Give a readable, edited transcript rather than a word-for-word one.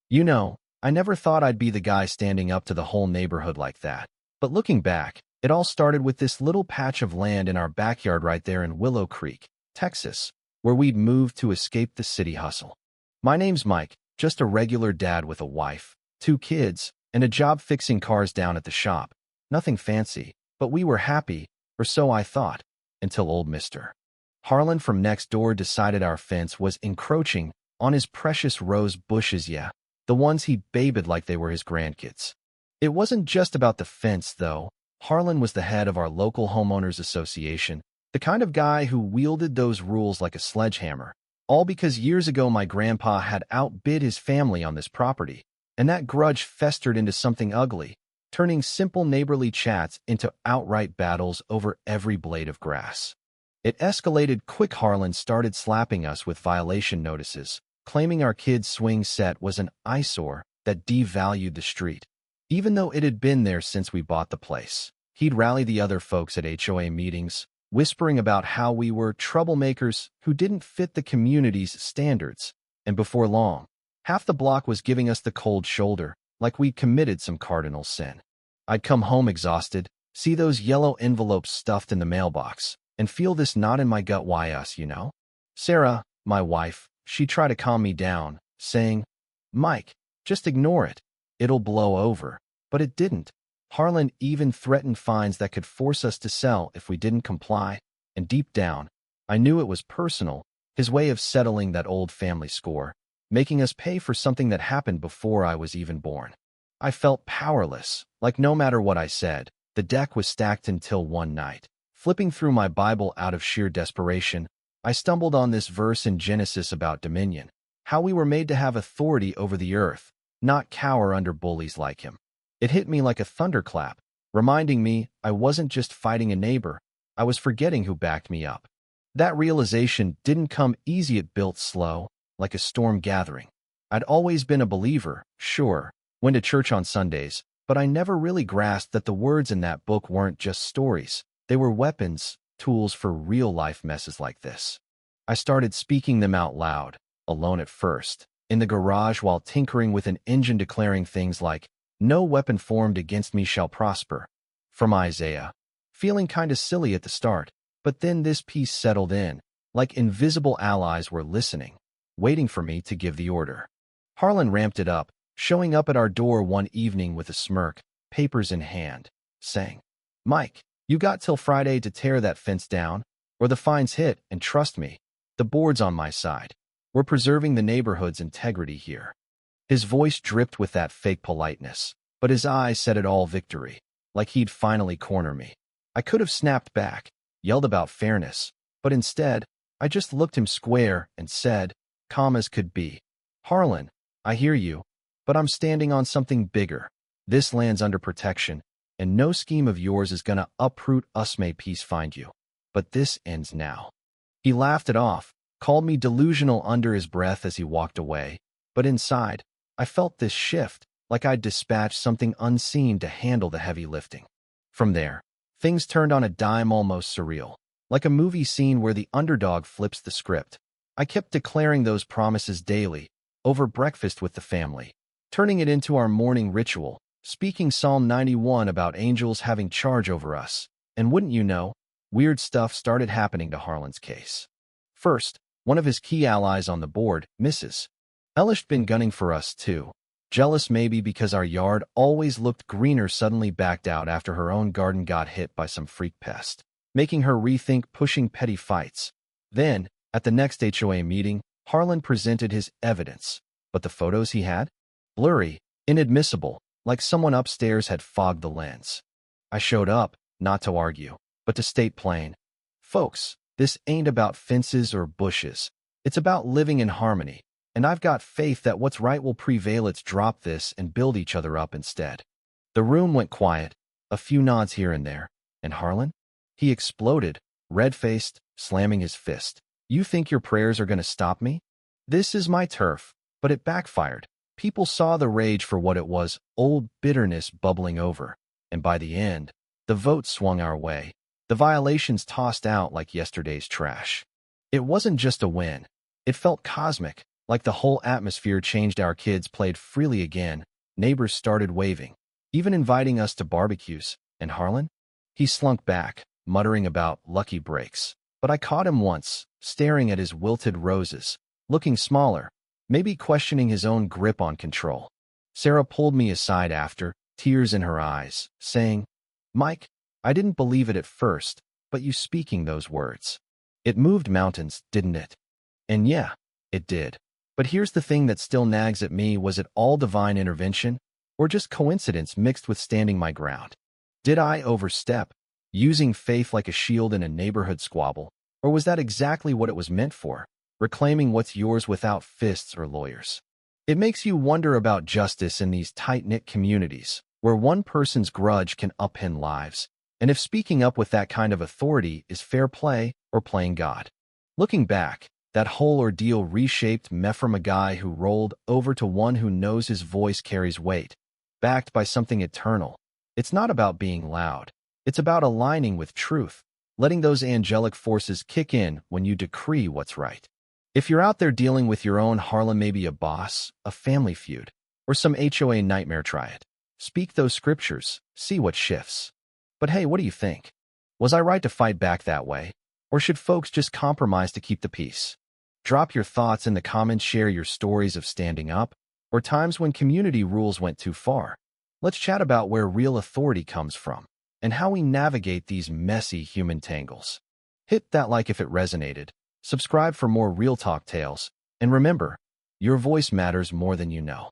You know, I never thought I'd be the guy standing up to the whole neighborhood like that. But looking back, it all started with this little patch of land in our backyard right there in Willow Creek, Texas, where we'd moved to escape the city hustle. My name's Mike, just a regular dad with a wife, 2 kids, and a job fixing cars down at the shop. Nothing fancy, but we were happy, or so I thought, until old Mr. Harlan from next door decided our fence was encroaching on his precious rose bushes, yeah, the ones he babed like they were his grandkids. It wasn't just about the fence, though. Harlan was the head of our local homeowners association, the kind of guy who wielded those rules like a sledgehammer, all because years ago my grandpa had outbid his family on this property, and that grudge festered into something ugly, turning simple neighborly chats into outright battles over every blade of grass. It escalated quick. Harlan started slapping us with violation notices, claiming our kids' swing set was an eyesore that devalued the street. Even though it had been there since we bought the place, he'd rally the other folks at HOA meetings, whispering about how we were troublemakers who didn't fit the community's standards, and before long, half the block was giving us the cold shoulder, like we'd committed some cardinal sin. I'd come home exhausted, see those yellow envelopes stuffed in the mailbox, and feel this knot in my gut. Why us, you know? Sarah, my wife, she tried to calm me down, saying, "Mike, just ignore it. It'll blow over." But it didn't. Harlan even threatened fines that could force us to sell if we didn't comply, and deep down, I knew it was personal, his way of settling that old family score, making us pay for something that happened before I was even born. I felt powerless, like no matter what I said, the deck was stacked until one night. Flipping through my Bible out of sheer desperation, I stumbled on this verse in Genesis about dominion, how we were made to have authority over the earth, not cower under bullies like him. It hit me like a thunderclap, reminding me I wasn't just fighting a neighbor, I was forgetting who backed me up. That realization didn't come easy. It built slow, like a storm gathering. I'd always been a believer, sure, went to church on Sundays, but I never really grasped that the words in that book weren't just stories. They were weapons, tools for real-life messes like this. I started speaking them out loud, alone at first, in the garage while tinkering with an engine, declaring things like, "No weapon formed against me shall prosper," from Isaiah. Feeling kinda silly at the start, but then this piece settled in, like invisible allies were listening, waiting for me to give the order. Harlan ramped it up, showing up at our door one evening with a smirk, papers in hand, saying, "Mike, you got till Friday to tear that fence down, or the fines hit, and trust me, the board's on my side. We're preserving the neighborhood's integrity here." His voice dripped with that fake politeness, but his eyes said it all: victory, like he'd finally cornered me. I could have snapped back, yelled about fairness, but instead, I just looked him square and said, calm as could be, "Harlan, I hear you, but I'm standing on something bigger. This land's under protection, and no scheme of yours is gonna uproot us. May peace find you. But this ends now." He laughed it off, called me delusional under his breath as he walked away, but inside, I felt this shift, like I'd dispatched something unseen to handle the heavy lifting. From there, things turned on a dime, almost surreal, like a movie scene where the underdog flips the script. I kept declaring those promises daily, over breakfast with the family, turning it into our morning ritual, speaking Psalm 91 about angels having charge over us. And wouldn't you know, weird stuff started happening to Harlan's case. First, one of his key allies on the board, Mrs. Elish'd been gunning for us too. Jealous maybe because our yard always looked greener, suddenly backed out after her own garden got hit by some freak pest, making her rethink pushing petty fights. Then, at the next HOA meeting, Harlan presented his evidence, but the photos he had? Blurry, inadmissible, like someone upstairs had fogged the lens. I showed up, not to argue, but to state plain, "Folks, this ain't about fences or bushes. It's about living in harmony. And I've got faith that what's right will prevail. Let's drop this and build each other up instead." The room went quiet, a few nods here and there, and Harlan? He exploded, red-faced, slamming his fist. "You think your prayers are going to stop me? This is my turf." But it backfired. People saw the rage for what it was, old bitterness bubbling over, and by the end, the vote swung our way, the violations tossed out like yesterday's trash. It wasn't just a win. It felt cosmic, Like the whole atmosphere changed. Our kids played freely again, neighbors started waving, even inviting us to barbecues. And Harlan? He slunk back, muttering about lucky breaks. But I caught him once, staring at his wilted roses, looking smaller, maybe questioning his own grip on control. Sarah pulled me aside after, tears in her eyes, saying, "Mike, I didn't believe it at first, but you speaking those words. It moved mountains, didn't it?" And yeah, it did. But here's the thing that still nags at me: was it all divine intervention, or just coincidence mixed with standing my ground? Did I overstep, using faith like a shield in a neighborhood squabble, or was that exactly what it was meant for, reclaiming what's yours without fists or lawyers? It makes you wonder about justice in these tight-knit communities, where one person's grudge can upend lives, and if speaking up with that kind of authority is fair play or playing God. Looking back, that whole ordeal reshaped me from a guy who rolled over to one who knows his voice carries weight, backed by something eternal. It's not about being loud. It's about aligning with truth, letting those angelic forces kick in when you decree what's right. If you're out there dealing with your own Harlem, maybe a boss, a family feud, or some HOA nightmare, try it. Speak those scriptures, see what shifts. But hey, what do you think? Was I right to fight back that way? Or should folks just compromise to keep the peace? Drop your thoughts in the comments, share your stories of standing up, or times when community rules went too far. Let's chat about where real authority comes from, and how we navigate these messy human tangles. Hit that like if it resonated, subscribe for more real talk tales, and remember, your voice matters more than you know.